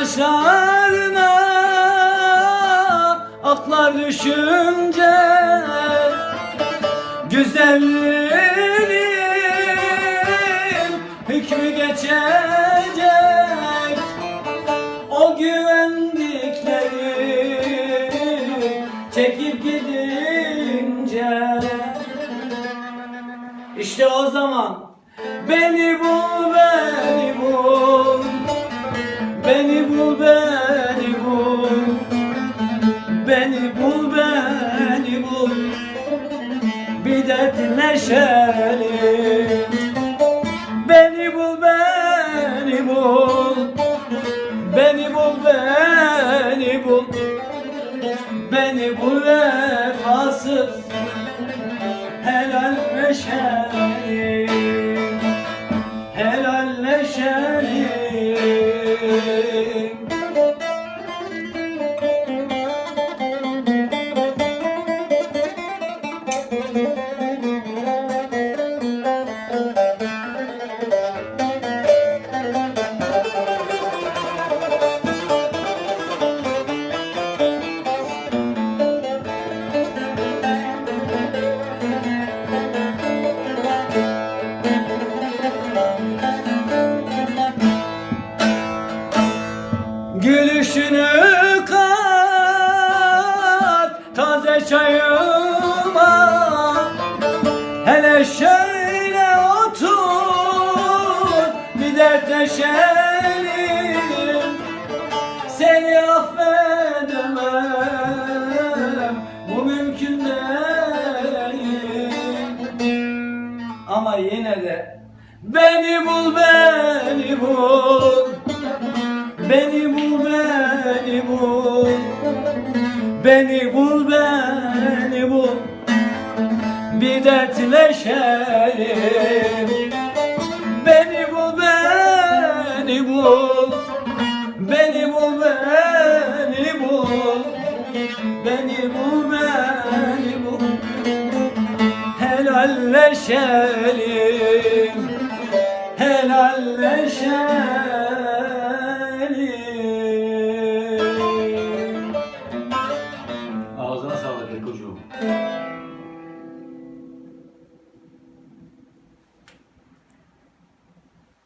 başlarına aklar düşünce güzelliğin hükmü geçecek. O güvendikleri çekip gidince, İşte o zaman beni bul, beni bul, beni bul, beni bul, beni bul, beni bul, bir dertleşelim. Beni bul, beni bul, beni bul, beni bul, beni bul, vefasız helalleşelim, helalleşelim. Gülüşünü kat taze çayıma, hele şöyle otur bir dertleşelim. Seni affedemem, bu mümkün değil. Ama yine de beni bul, beni bul, beni bul, beni bul, beni bul, beni bul, bir dertleşelim. Beni bul, beni bul, beni bul, beni bul, beni bul, beni bul, helalleşelim.